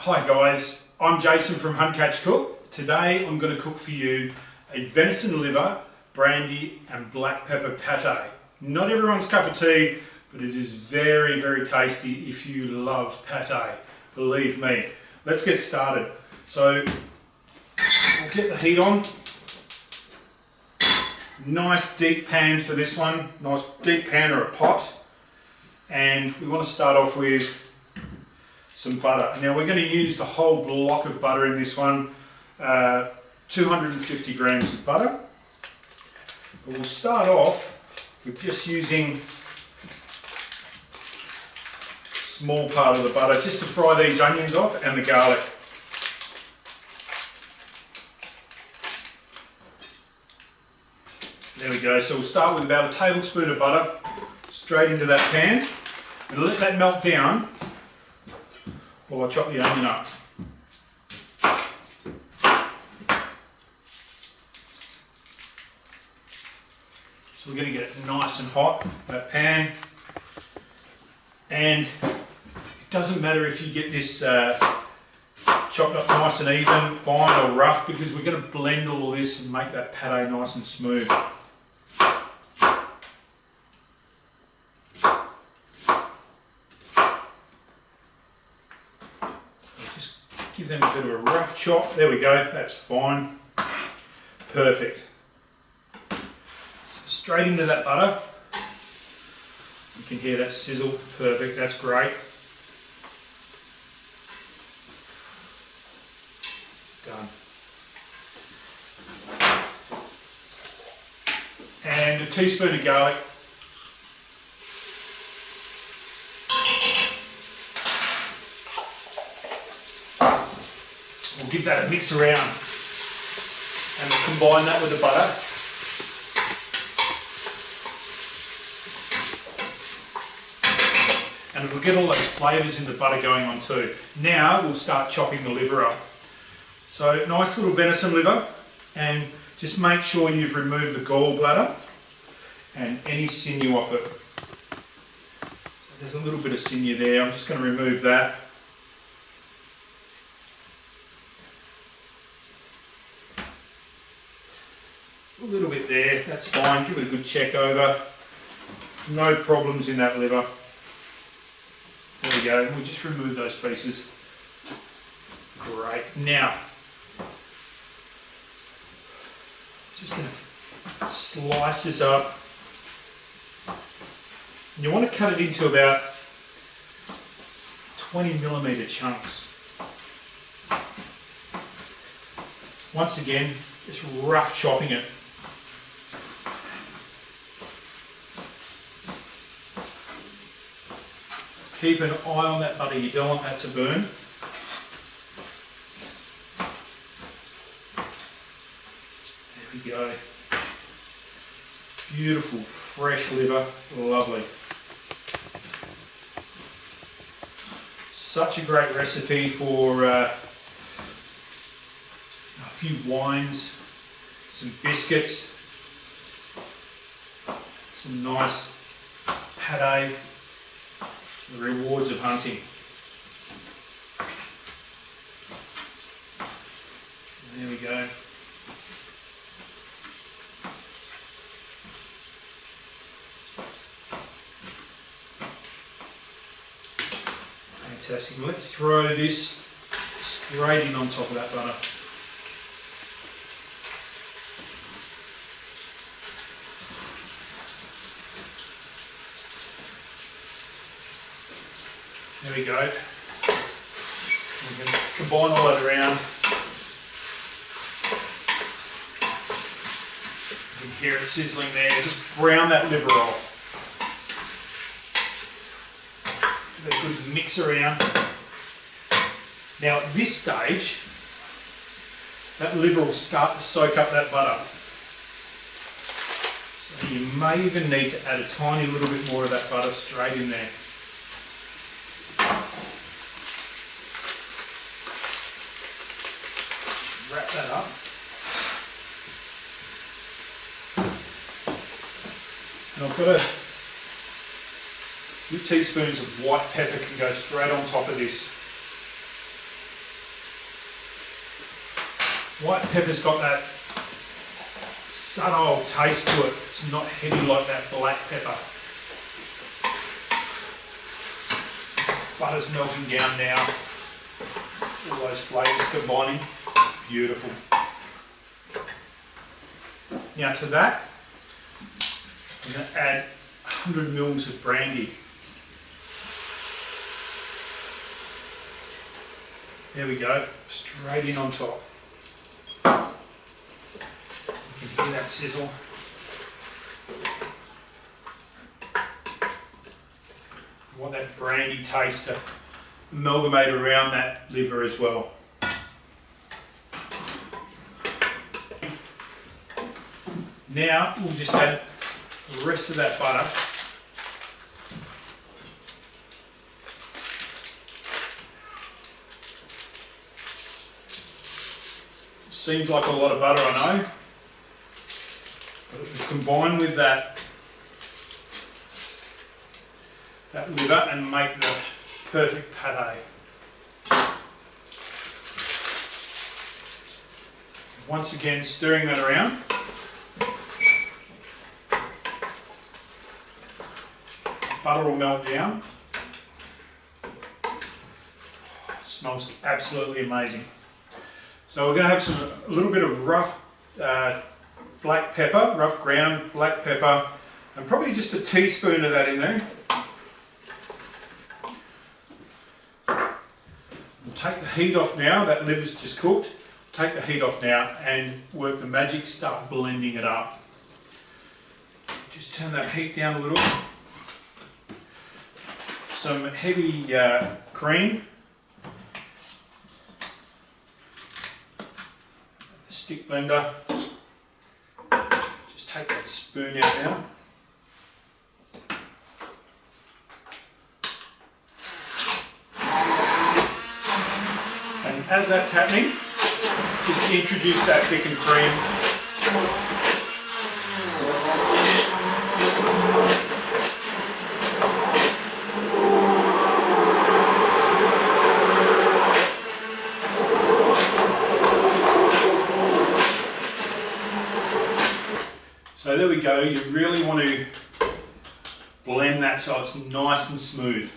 Hi guys, I'm Jason from Hunt Catch Cook. Today I'm going to cook for you a venison liver, brandy and black pepper pate. Not everyone's cup of tea, but it is very, very tasty if you love pate. Believe me. Let's get started. So we'll get the heat on. Nice deep pan for this one, nice deep pan or a pot. And we want to start off with some butter. Now we're going to use the whole block of butter in this one, 250 grams of butter. But we'll start off with just using a small part of the butter just to fry these onions off and the garlic. There we go, so we'll start with about a tablespoon of butter straight into that pan and let that melt down while I chop the onion up. So we're going to get it nice and hot, that pan. And it doesn't matter if you get this chopped up nice and even, fine or rough, because we're going to blend all this and make that pate nice and smooth. Give them a bit of a rough chop. There we go, that's fine. Perfect. Straight into that butter. You can hear that sizzle. Perfect, that's great. Done. And a teaspoon of garlic. We'll give that a mix around and we'll combine that with the butter. And we'll get all those flavours in the butter going on too. Now we'll start chopping the liver up. So nice little venison liver, and just make sure you've removed the gallbladder and any sinew off it. So there's a little bit of sinew there, I'm just going to remove that. A little bit there, that's fine, give it a good check over. No problems in that liver. There we go, we'll just remove those pieces. Great. Now, just going to slice this up. You want to cut it into about 20mm chunks. Once again, just rough chopping it. Keep an eye on that butter, you don't want that to burn. There we go. Beautiful, fresh liver, lovely. Such a great recipe for a few wines, some biscuits, some nice pate. The rewards of hunting. There we go. Fantastic. Let's throw this straight in on top of that butter. There we go. We can combine all that around. You can hear it sizzling there. Just brown that liver off. Give it a good mix around. Now at this stage, that liver will start to soak up that butter. So you may even need to add a tiny little bit more of that butter straight in there. Wrap that up. And I've got a few teaspoons of white pepper can go straight on top of this. White pepper's got that subtle taste to it. It's not heavy like that black pepper. Butter's melting down now. All those flavours combining. Beautiful. Now to that, I'm going to add 100 mils of brandy. There we go, straight in on top. You can hear that sizzle. You want that brandy taste to amalgamate around that liver as well. Now we'll just add the rest of that butter. Seems like a lot of butter, I know, but it will combine with that liver and make the perfect pate. Once again, stirring that around. Butter will melt down. Smells absolutely amazing. So we're going to have a little bit of rough black pepper, rough ground black pepper, and probably just a teaspoon of that in there. We'll take the heat off now. That liver's just cooked. Take the heat off now and work the magic, start blending it up. Just turn that heat down a little. Some heavy cream. Stick blender. Just take that spoon out now. And as that's happening, just introduce that thickened cream. So there we go, you really want to blend that so it's nice and smooth.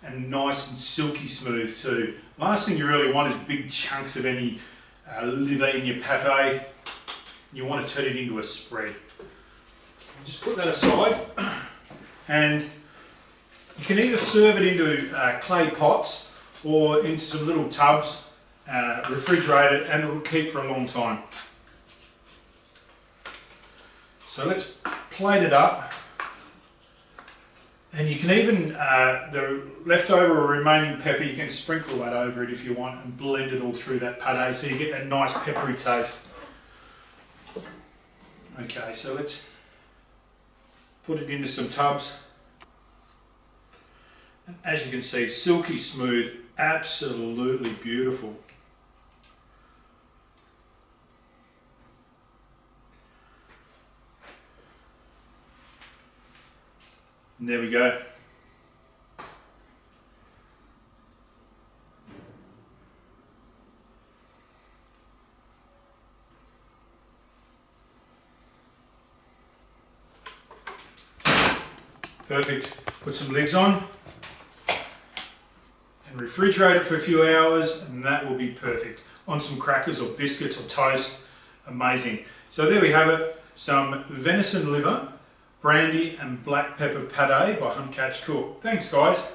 And nice and silky smooth too. Last thing you really want is big chunks of any liver in your pate. You want to turn it into a spread. Just put that aside, and you can either serve it into clay pots or into some little tubs, refrigerate it, and it will keep for a long time. So let's plate it up, and you can even, the leftover or remaining pepper, you can sprinkle that over it if you want and blend it all through that pate so you get that nice peppery taste. Okay, so let's put it into some tubs. And as you can see, silky smooth, absolutely beautiful. And there we go. Perfect. Put some lids on and refrigerate it for a few hours, and that will be perfect. On some crackers or biscuits or toast. Amazing. So there we have it. Some venison liver, brandy and black pepper pate by Catch Cook. Thanks guys.